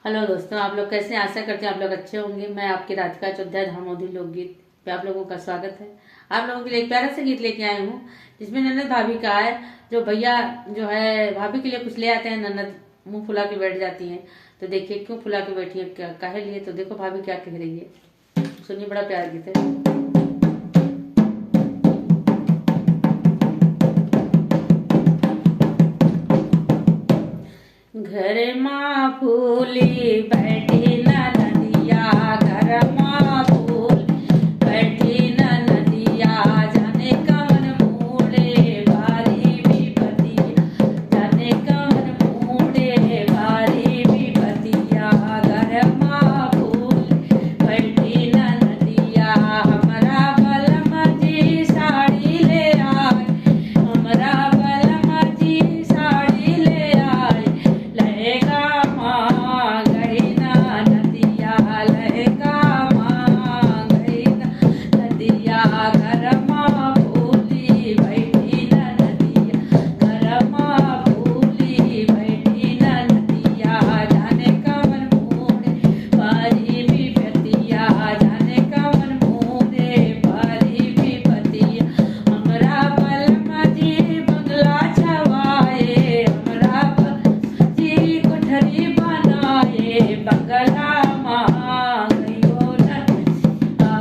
Hello दोस्तों, आप लोग कैसे हैं? आशा करते हैं आप लोग अच्छे होंगे। मैं आपकी राधिका चौधरी धामोदी लोकगीत पे आप लोगों का स्वागत है। आप लोगों के लिए एक प्यारा सा गीत लेके आए हूँ जिसमें ननद भाभी का है। जो भैया जो है भाभी के लिए कुछ ले आते हैं, ननद मुंह फुला के बैठ जाती हैं। तो देखिए क्यों फुला के बैठी है, काहे लिए, तो देखो भाभी क्या कह रही है। सुनिए, बड़ा प्यारा गीत है। घर माँ फूली बैठी न नदिया, घर माँ फूल बैठी न नदिया, जाने कवन मूड़े बारी विपतिया, जाने कवन मूड़े बारी विपतिया। घर माँ फूल बैठी न नदिया, हमरा बलमा जी साड़ी ले आए, हमरा बलमा जी साड़ी ले आए। लहका माँ गई ना नदिया, लहका माँ गई ना नदिया, घर माँ फूली बैठी न नदिया, घर माँ फूली बैठी न नदिया, जाने कवन मूड़े बारी विपतिया, जाने कवन मूड़े बारी विपतिया। हमरा बलमा जी बंगला छवाए, हमरा जी कोठरी बनाए, बंगला माँ गई हो न,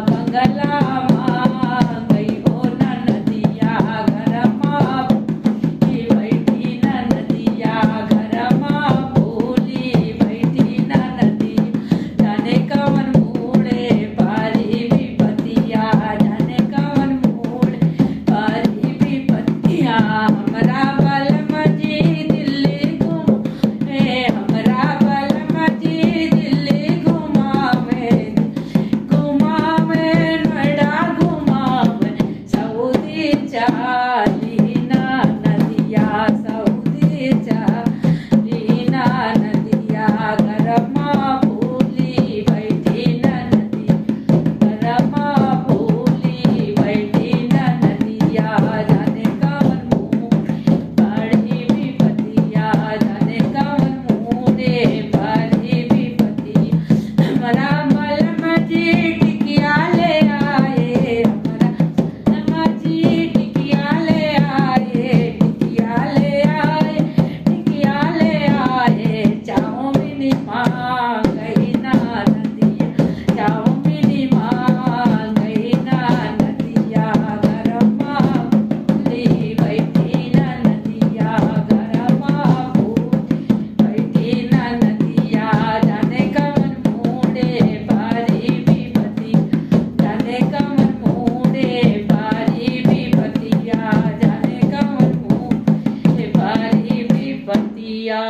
बंगला माँ गई हो न नदिया, घर माँ फूली बैठी न नदिया, घर माँ फूली बैठी न नदिया, जाने कवन मूड़े बारी विपतिया, जाने कवन मूड़े बारी विपतिया। हमरा बलमा जी दिल्ली घुमावे, हमरा बलमा जी दिल्ली घुमावे, घुमावे नोएडा घुमावे, सऊदी चाली ना नदिया, सऊदी चाली ना नदिया, घर माँ फूली बैठी न नदिया, घर माँ फूली बैठी न नदिया, जाने कवन मूड़े बारी विपतिया, जाने कवन मूड़े बारी विपतिया। हमरा बलमा जी टिकिया ले आए, हमरा बलमा जी टिकिया ले आए, टिकिया ले आए, टिकिया ले आए। चाउमीन माँ गई ना नदिया, चाउमीन माँ गई ना नदिया, घर माँ फूली बैठी न नदिया, घर माँ फूली बैठी न नदिया, जाने कवन मूड़े बारी विपतिया, जाने कवन मूड़े बारी विपतिया, जाने कवन मूड़े बारी विपतिया।